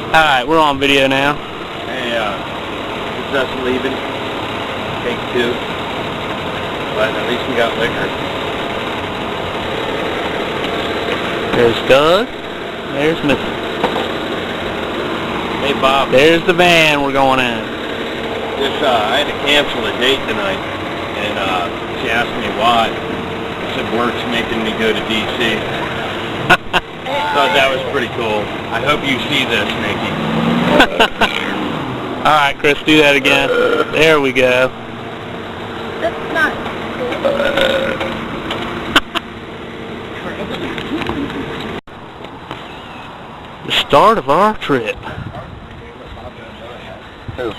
Alright, we're on video now. Hey, this is us leaving. Take 2. But at least we got liquor. There's Doug. There's Missy. Hey, Bob. There's the van we're going in. I had to cancel a date tonight, and she asked me why. I said work's making me go to D.C. Thought that was pretty cool. I hope you see this, Nikki. Alright, Chris, do that again. There we go. That's not The start of our trip. Who?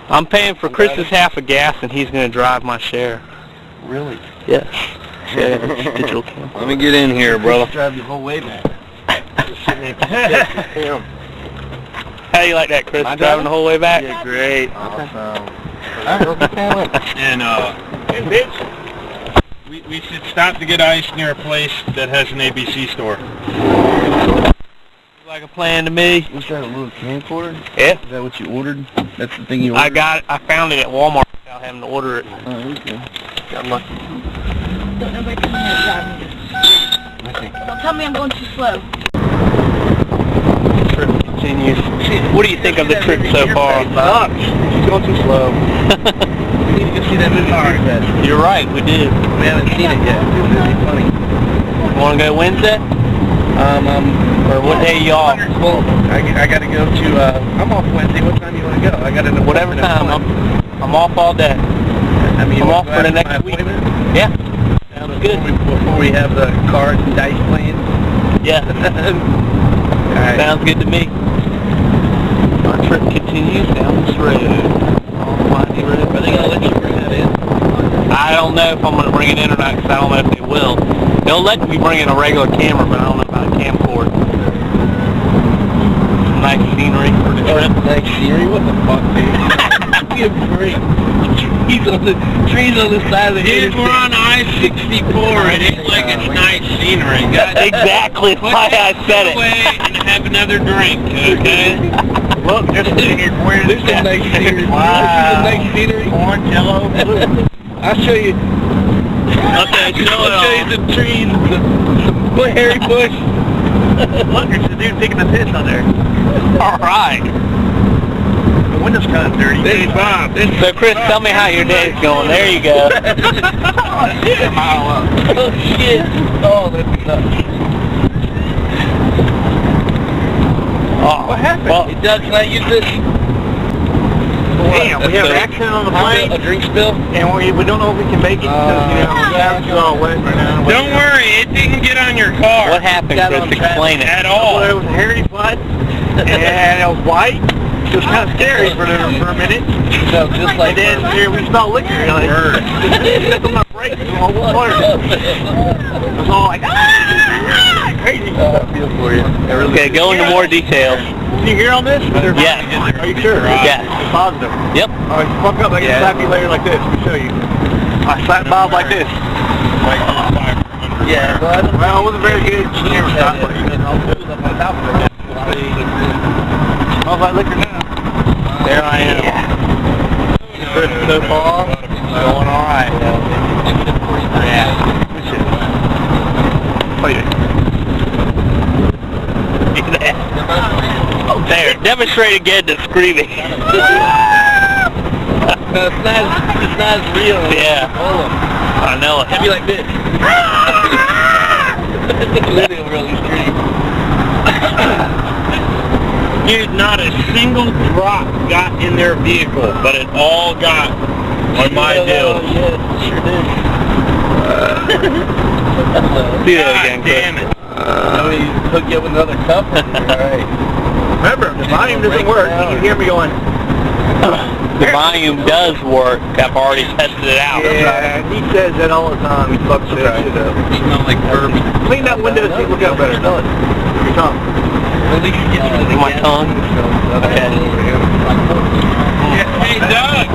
I'm paying for Chris's half of gas, and he's going to drive my share. Really? Yes. Yeah, digital camera. Let me get in here, brother. Drive the whole way back. How do you like that, Chris? Driving the whole way back? Yeah, great. Awesome. And Hey, bitch. We should stop to get ice near a place that has an ABC store. Like a plan to me. what's that, a little camcorder? Yeah. Is that what you ordered? That's the thing you ordered? I found it at Walmart without having to order it. Oh, okay. Got lucky. Don't nobody tell me how to drive. Don't tell me I'm going too slow. Trip continues. What do you think of the trip so far? Sucks. She's going too slow. We need to go see that movie Fest. You're right, we did. We haven't seen it yet. It's really funny. Want to go Wednesday? Or what day y'all? Well, I got to go to, I'm off Wednesday. What time do you want to go? I got an appointment. Whatever time. I'm off all day. I mean, I'm off for the next week. Yeah. Sounds good. Before we have the cards and dice playing. Yeah. Alright. Sounds good to me. Our trip continues down this road. Almighty road. Are they going to let you bring that in? I don't know if I'm going to bring it in or not, because I don't know if they will. They'll let me bring in a regular camera, but I don't know about a camcorder. Some nice scenery for the trip. Nice scenery? What the fuck, dude? Give great. Trees on the side of the Dude, we're on I-64. It ain't like it's nice scenery. Exactly why I said it. Away and have another drink, okay? Look, there's some nice scenery. Wow. Some nice scenery. Orange, yellow, blue. I'll show you. Okay, I'll show you some trees, some hairy bush. Look, there's the dude taking the piss on there. All right. The window's kind of dirty. This is Bob. So, Chris, tell me how your day's going. There you go. Oh, shit. Oh, shit. Oh, that's nuts. Oh, What happened? well, Hey, Doug, can I use this? Damn, we have an accident on the plane, A drink spill? and we don't know if we can make it because, you know, the average is all wet right now. Don't worry, it didn't get on your car. What happened, Got Chris? on track Explain it. At all. Well, it was a hairy butt, and it was white. It was kind of scary for a minute. No, just like And then we smelled liquor. You're like, stepped on my brakes and all water. It was all like, crazy. I feel for you. Okay, go into more details. Can you hear on this? Yes. Are you sure? Yes. Positive. Yep. All right, fuck up. I can slap you later like this. Let me show you. I slap Bob like this. Yeah, but Well, it wasn't very good. Camera shot, but smells like liquor now. There I am. Chris, so far, going all right. Yeah. Oh, there. Demonstrate again the screaming. it's not as real. Yeah. Hold on. I know it. It'd be like this. Literally really scream. Dude, not a single drop got in their vehicle, but it all got on my deal. Yeah, sure did. Do that again, Chris. Damn it. Somebody hook you up with another cup? Alright. Remember, the volume doesn't work. You can hear me going. The volume does work. I've already tested it out. Yeah, he says that all the time. He fucks that shit up. You smell like bourbon. Clean that window so you look out better. Smell it. Your tongue. At least you get you My tongue? Okay. Hey, Doug!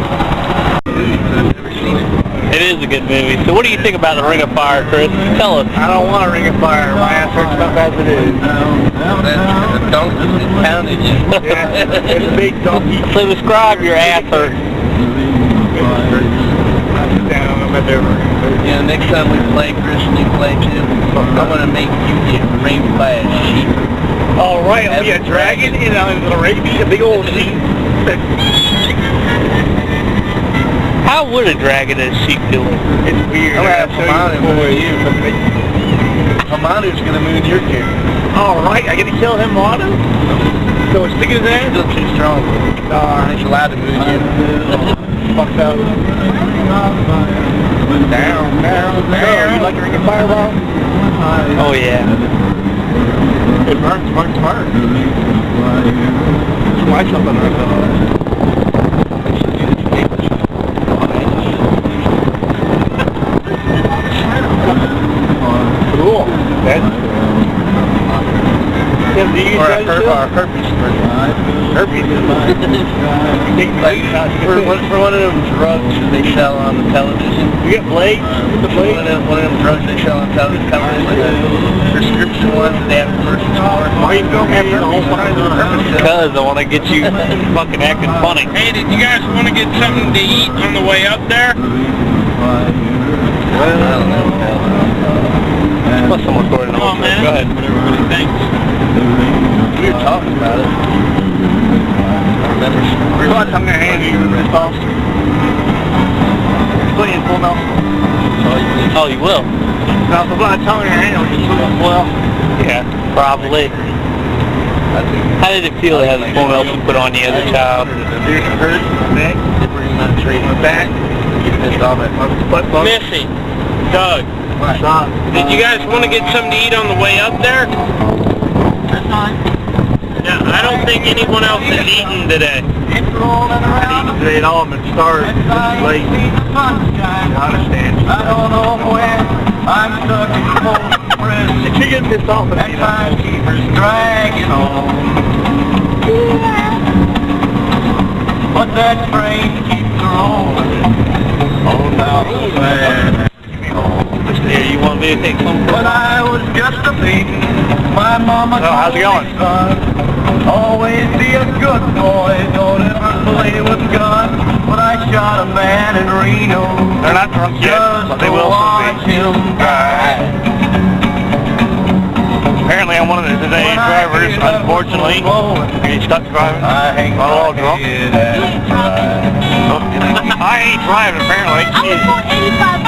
I've never seen it. It is a good movie. So what do you think about The Ring of Fire, Chris? Tell us. I don't want a Ring of Fire. My ass hurts enough as it is. The donkey pounded you. Yeah, it's a big donkey. So describe your ass hurt. Down, I'm at there. Yeah, next time we play, Chris, and you play too, I'm going to make you get raped by a sheep. All right, I'll be a dragon, and I'm going to rape me a big old sheep. How would a dragon and a sheep do it? It's weird. I'm going to have Hamanu moon you. Hamanu's going to moon your character. All right, I get to kill him, Manu? So it's sticking his ass? Still too strong. He's allowed to moon you. Fucked up. Down. You like a Ring of Fire, bro? Oh yeah. It burns. Why something like that? Cool. That's Or a herpes spray. herpes. Like, for one of them drugs that they sell on the television. You get blades? The blades? One of them drugs they sell on television, like the prescription ones that they have commercials for. Why you go after the whole time? Because I want to get you fucking acting funny. Hey, did you guys want to get something to eat on the way up there? Well, I don't know. Plus someone recording. Come on, man. Go ahead. What everybody thinks. We were talking about it. I remember. We're going to come there handy. Put in full mouth. Oh, you will? Now, if I'm not telling your hand, well, Yeah, probably. How did it feel to have the full milk put on you as a child? It hurt my neck. They bring my tree. My back. Get pissed off at My butt bug. Missy, Doug, Stop. did you guys want to get something to eat on the way up there? That's fine. Yeah, I don't think anyone else has eaten today. I didn't eat today at all. I'm starved. It's late. I understand. I don't know when I'm stuck in cold press. If you get pissed off at That me, timekeeper's dragging on. But that train keeps rolling on down the way. Yeah, you want me to take some? When I was just a baby, my mama Oh, how's it told me, going? son, always be a good boy, don't ever play with guns. When I shot a man in Reno, they're not drunk yet, just but they to will watch soon be. him die. Apparently, I'm one of the today's drivers, unfortunately. He's stuck driving. I hang Not all my drunk. head and cry. I ain't driving, apparently. I was born 85.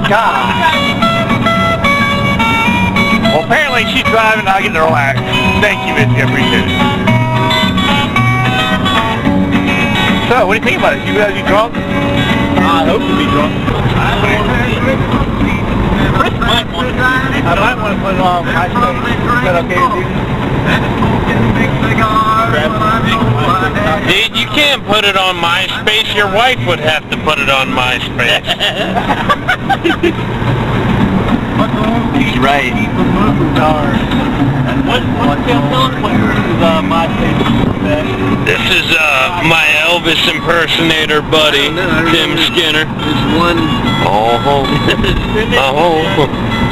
God. Well, apparently she's driving, I get to relax. Thank you, Missy, I appreciate it. So, what do you think about it? You guys, you drunk? I hope to be drunk. I might want to put it on MySpace. Is that okay with you? Dude, you can't put it on MySpace. Your wife would have to put it on MySpace. He's right. This is my Elvis impersonator buddy, Tim Skinner. There's one. Oh,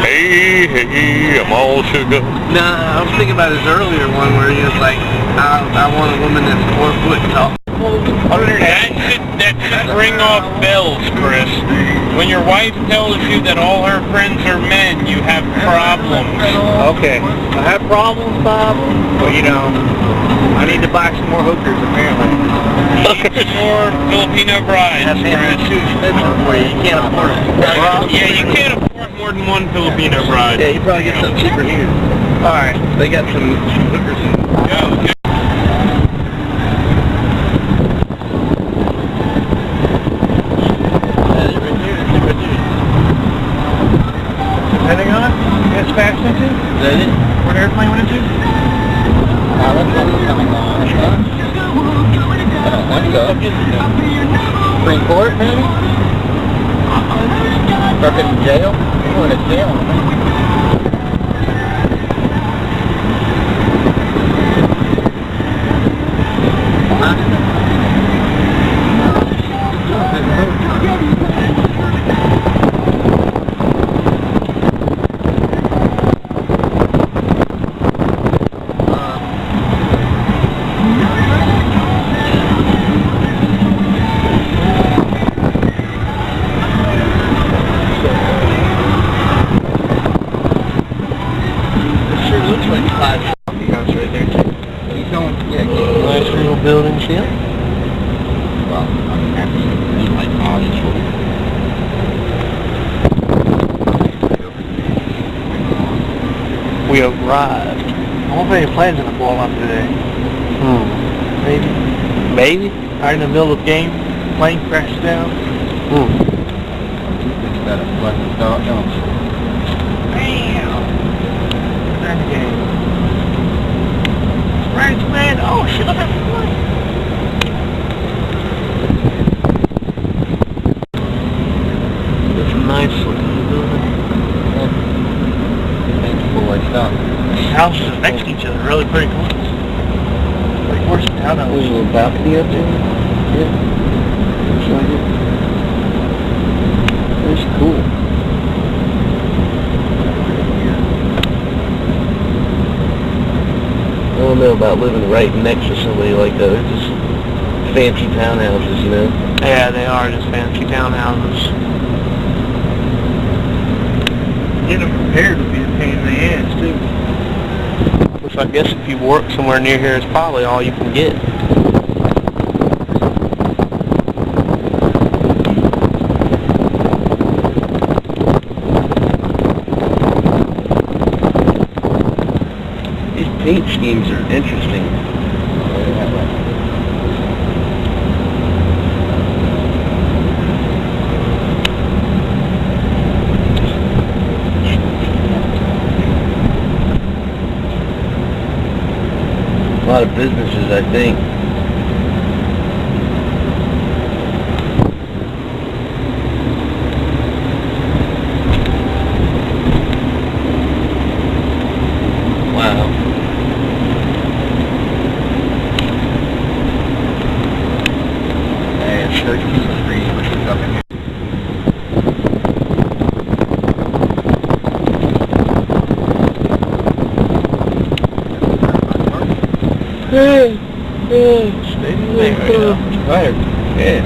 hey, I'm all sugar. No, I was thinking about his earlier one where he was like, I want a woman that's 4 foot tall. That should ring off bells, Chris. When your wife tells you that all her friends are men, you have problems. Okay. I have problems, Bob. Well, you know, I need to buy some more hookers, apparently. More Filipino brides, That's Chris. too expensive for you. You can't afford it. Yeah, you can't afford more than one Filipino bride. Yeah, you probably get some cheaper here. Alright. They got some hookers in. Go. Pentagon? It's fast into? Is that it? Where the airplane went into? Supreme Court, maybe? Fucking jail? You're going to jail. Nice right there too. Keep going. Yeah, nice little buildings here. Well, I'm happy. It's like we arrived. I wonder if any planes gonna blow up today. Maybe. Maybe. Right in the middle of the game, plane crashed down. It's got a fucking dog. Bam! End the game. Right, man. Oh shit! Look at that flight. It's a nice looking building. Houses are next to each other, really pretty close. Like, where's the townhouse? There's a little balcony up there. Yeah. Looks like it. That's cool. I don't know about living right next to somebody like that. They're just fancy townhouses, you know? Yeah, they are just fancy townhouses. Getting them prepared would be a pain in the ass, too. Which I guess if you work somewhere near here, it's probably all you can get. These paint schemes are interesting. A lot of businesses, I think. Wow. And 13 which is up in here. Hey, steady there. Tired. Yeah.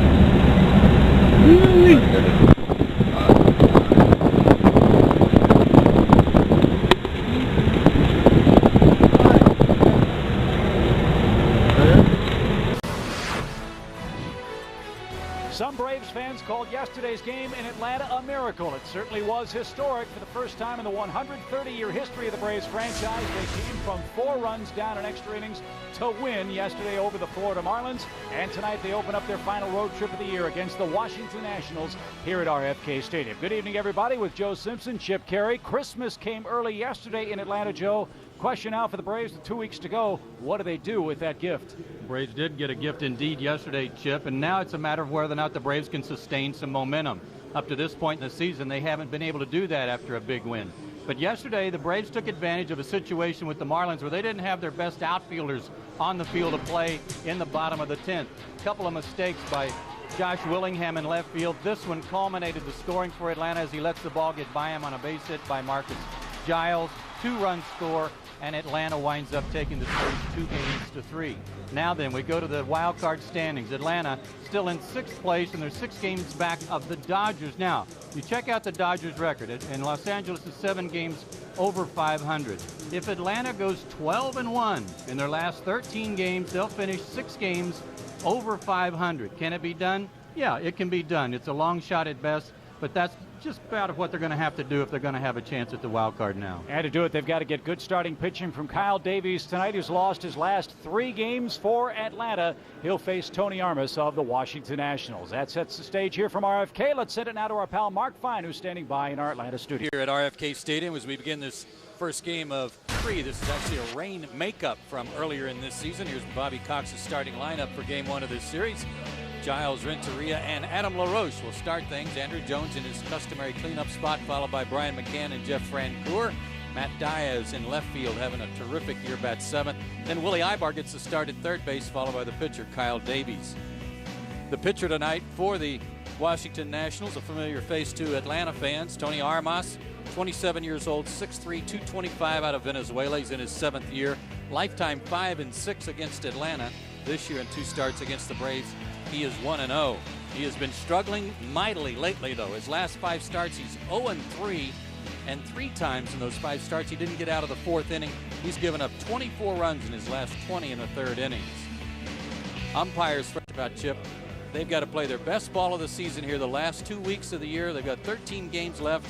Some Braves fans called yesterday's game in Atlanta a miracle. It certainly was historic. For the first time in the 130-year history of the Braves franchise, they came from 4 runs down in extra innings to win yesterday over the Florida Marlins. And tonight they open up their final road trip of the year against the Washington Nationals here at RFK Stadium. Good evening, everybody, with Joe Simpson, Chip Caray. Christmas came early yesterday in Atlanta, Joe. Question now for the Braves with 2 weeks to go. What do they do with that gift? Braves did get a gift indeed yesterday, Chip, and now it's a matter of whether or not the Braves can sustain some momentum. Up to this point in the season, they haven't been able to do that after a big win. But yesterday, the Braves took advantage of a situation with the Marlins where they didn't have their best outfielders on the field to play in the bottom of the 10th. A couple of mistakes by Josh Willingham in left field. This one culminated the scoring for Atlanta as he lets the ball get by him on a base hit by Marcus Giles. 2-run score, and Atlanta winds up taking the series 2-3. Now then, we go to the wild card standings. Atlanta still in 6th place, and they're 6 games back of the Dodgers. Now, you check out the Dodgers record, and Los Angeles is 7 games over 500. If Atlanta goes 12-1 in their last 13 games, they'll finish 6 games over 500. Can it be done? Yeah, it can be done. It's a long shot at best, but that's just about what they're going to have to do if they're going to have a chance at the wild card now. And to do it, they've got to get good starting pitching from Kyle Davies tonight, who's lost his last 3 games for Atlanta. He'll face Tony Armas of the Washington Nationals. That sets the stage here from RFK. Let's send it now to our pal Mark Fine, who's standing by in our Atlanta studio. Here at RFK Stadium as we begin this first game of 3. This is actually a rain makeup from earlier in this season. Here's Bobby Cox's starting lineup for game 1 of this series. Giles, Renteria, and Adam LaRoche will start things. Andrew Jones in his customary cleanup spot, followed by Brian McCann and Jeff Francoeur. Matt Diaz in left field having a terrific year, bat 7th. Then Willie Ibar gets the start at third base, followed by the pitcher, Kyle Davies. The pitcher tonight for the Washington Nationals, a familiar face to Atlanta fans, Tony Armas, 27 years old, 6'3", 225 out of Venezuela. He's in his 7th year. Lifetime 5-6 against Atlanta. This year in 2 starts against the Braves, he is 1-0. He has been struggling mightily lately, though. His last 5 starts, he's 0-3 And 3 times in those 5 starts, he didn't get out of the 4th inning. He's given up 24 runs in his last 20 in the 3rd innings. Umpires fresh about Chip. They've got to play their best ball of the season here the last 2 weeks of the year. They've got 13 games left,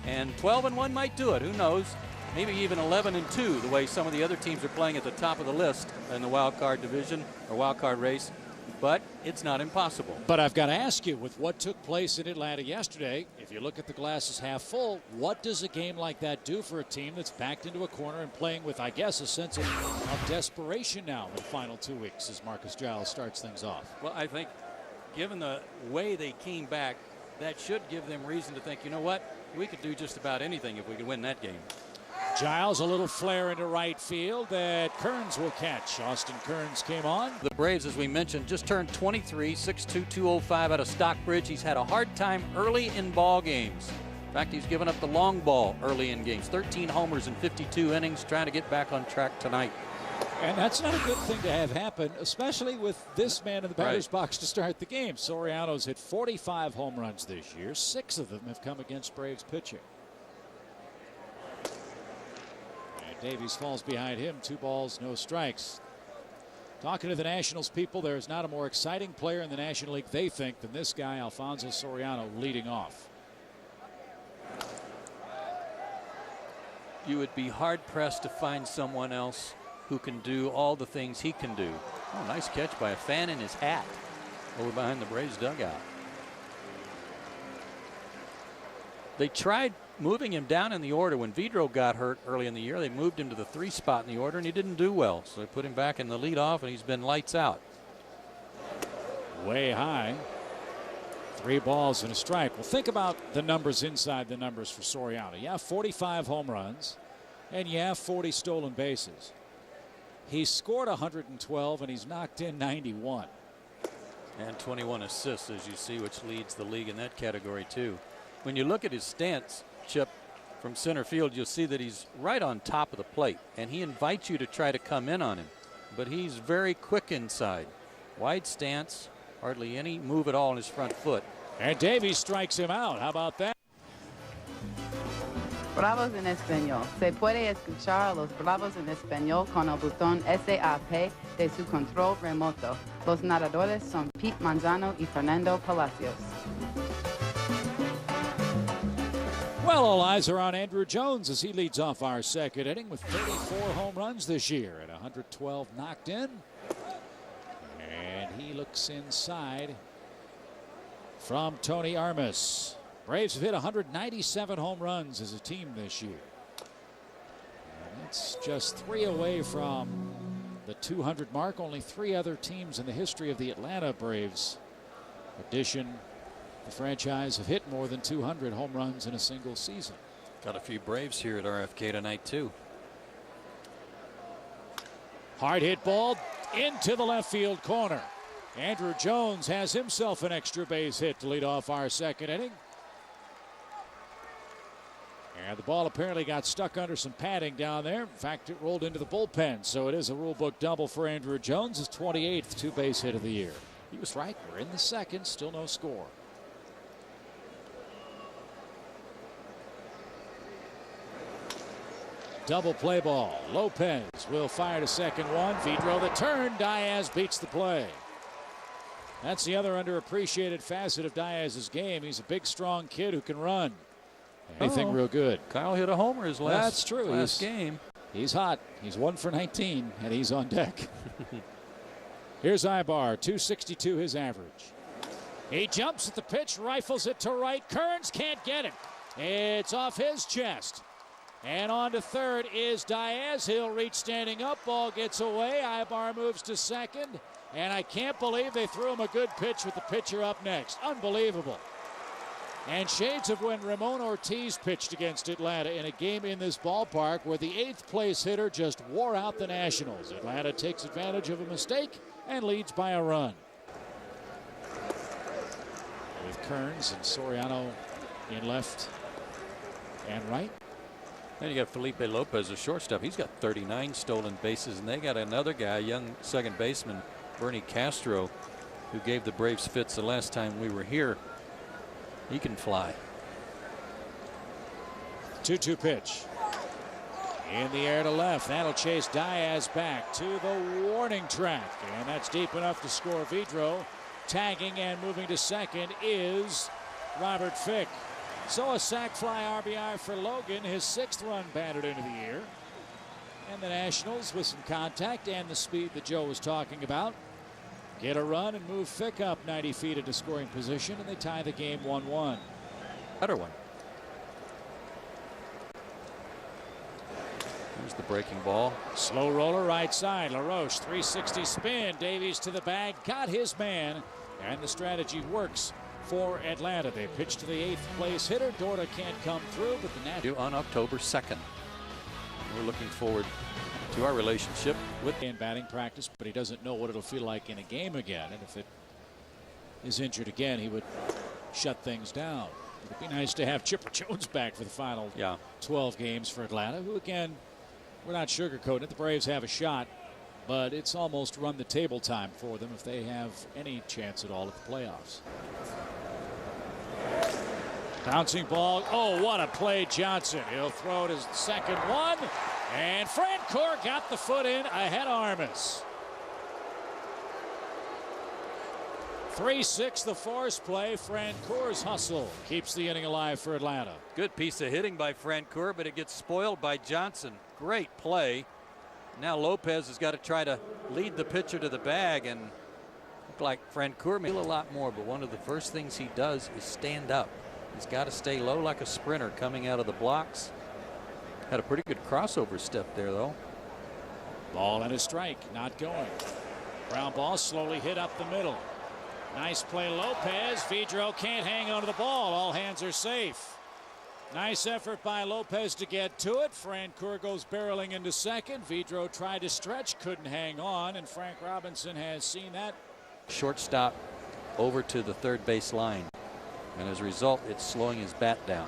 and 12-1 might do it. Who knows? Maybe even 11-2, the way some of the other teams are playing at the top of the list in the wild card division or wild card race. But it's not impossible. But I've got to ask you, with what took place in Atlanta yesterday, if you look at the glasses half full, what does a game like that do for a team that's backed into a corner and playing with, I guess, a sense of desperation now in the final 2 weeks as Marcus Giles starts things off? Well, I think given the way they came back, that should give them reason to think, you know what, we could do just about anything if we could win that game. Giles, a little flare into right field that Kearns will catch. Austin Kearns came on. The Braves, as we mentioned, just turned 23, 6'2", 205 out of Stockbridge. He's had a hard time early in ball games. In fact, he's given up the long ball early in games. 13 homers in 52 innings, trying to get back on track tonight. And that's not a good thing to have happen, especially with this man in the batter's box to start the game. Soriano's hit 45 home runs this year. 6 of them have come against Braves pitching. Davies falls behind him. 2 balls, no strikes. Talking to the Nationals people, there is not a more exciting player in the National League, they think, than this guy, Alfonso Soriano, leading off. You would be hard-pressed to find someone else who can do all the things he can do. Oh, nice catch by a fan in his hat over behind the Braves dugout. They tried moving him down in the order. When Vidro got hurt early in the year, they moved him to the 3 spot in the order, and he didn't do well. So they put him back in the leadoff, and he's been lights out. Way high. 3 balls and a strike. Well, think about the numbers inside the numbers for Soriano. You have 45 home runs, and you have 40 stolen bases. He's scored 112, and he's knocked in 91. And 21 assists, as you see, which leads the league in that category, too. When you look at his stance, Chip, from center field, you'll see that he's right on top of the plate, and he invites you to try to come in on him. But he's very quick inside. Wide stance, hardly any move at all in his front foot. And Davies strikes him out. How about that? Bravos en Español. Se puede escuchar a los Bravos en Español con el botón SAP de su control remoto. Los narradores son Pete Manzano y Fernando Palacios. Well, all eyes are on Andruw Jones as he leads off our 2nd inning with 34 home runs this year and 112 knocked in. And he looks inside from Tony Armas. Braves have hit 197 home runs as a team this year. And that's just 3 away from the 200 mark. Only 3 other teams in the history of the Atlanta Braves edition the franchise have hit more than 200 home runs in a single season. Got a few Braves here at RFK tonight, too. Hard hit ball into the left field corner. Andruw Jones has himself an extra base hit to lead off our 2nd inning. And the ball apparently got stuck under some padding down there. In fact, it rolled into the bullpen. So it is a rule book double for Andruw Jones, his 28th 2-base hit of the year. He was striker in the 2nd, still no score. Double play ball. Lopez will fire to 2nd one. Vidro the turn. Diaz beats the play. That's the other underappreciated facet of Diaz's game. He's a big, strong kid who can run. Anything real good. Kyle hit a homer his last, That's true. last game. He's hot. He's 1 for 19, and he's on deck. Here's Ibar, 262 his average. He jumps at the pitch, rifles it to right. Kearns can't get it. It's off his chest. And on to 3rd is Diaz. He'll reach standing up. Ball gets away. Ibar moves to 2nd. And I can't believe they threw him a good pitch with the pitcher up next. Unbelievable. And shades of when Ramon Ortiz pitched against Atlanta in a game in this ballpark where the 8th place hitter just wore out the Nationals. Atlanta takes advantage of a mistake and leads by a run. With Kearns and Soriano in left and right. Then you got Felipe Lopez, a shortstop. He's got 39 stolen bases, and they got another guy, young 2nd baseman, Bernie Castro, who gave the Braves fits the last time we were here. He can fly. 2-2 pitch. In the air to left. That'll chase Diaz back to the warning track. And that's deep enough to score Vidro. Tagging and moving to second is Robert Fick. So a sac fly RBI for Logan, his 6th run batted into the air. And the Nationals, with some contact and the speed that Joe was talking about, get a run and move Fick up 90 feet into scoring position, and they tie the game 1-1. Better one. Here's the breaking ball. Slow roller right side. LaRoche 360 spin. Davies to the bag. Got his man. And the strategy works for Atlanta. They pitch to the 8th place hitter. Dorda can't come through, but the Nats on October 2nd. We're looking forward to our relationship with in batting practice, but he doesn't know what it'll feel like in a game again. And if it is injured again, he would shut things down. It'd be nice to have Chipper Jones back for the final 12 games for Atlanta, who again, we're not sugarcoating it. The Braves have a shot, but it's almost run the table time for them if they have any chance at all at the playoffs. Bouncing ball. Oh, what a play, Johnson. He'll throw it his second one. And Francoeur got the foot in ahead of Armas. 3-6 the force play. Francoeur's hustle keeps the inning alive for Atlanta. Good piece of hitting by Francoeur, but it gets spoiled by Johnson. Great play. Now Lopez has got to try to lead the pitcher to the bag, and look like Francoeur may a lot more, but one of the first things he does is stand up. He's got to stay low like a sprinter coming out of the blocks. Had a pretty good crossover step there, though. Ball and a strike, not going. Ground ball slowly hit up the middle. Nice play, Lopez. Vidro can't hang onto the ball. All hands are safe. Nice effort by Lopez to get to it. Francoeur goes barreling into second. Vidro tried to stretch, couldn't hang on, and Frank Robinson has seen that. Shortstop over to the third base line, and as a result, it's slowing his bat down.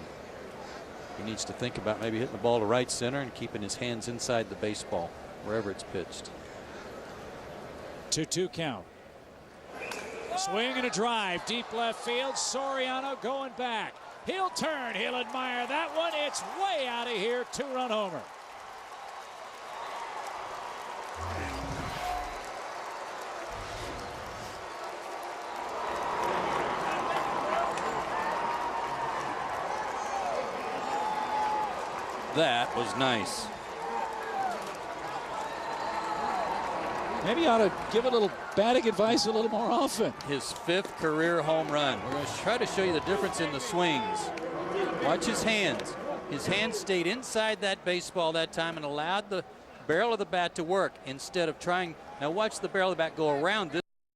He needs to think about maybe hitting the ball to right center and keeping his hands inside the baseball wherever it's pitched. 2-2 count. Swing and a drive, deep left field. Soriano going back. He'll turn, he'll admire that one. It's way out of here. 2-run homer. That was nice. Maybe you ought to give a little batting advice a little more often. His 5th career home run. We're going to try to show you the difference in the swings. Watch his hands. His hands stayed inside that baseball that time and allowed the barrel of the bat to work instead of trying. Now watch the barrel of the bat go around this.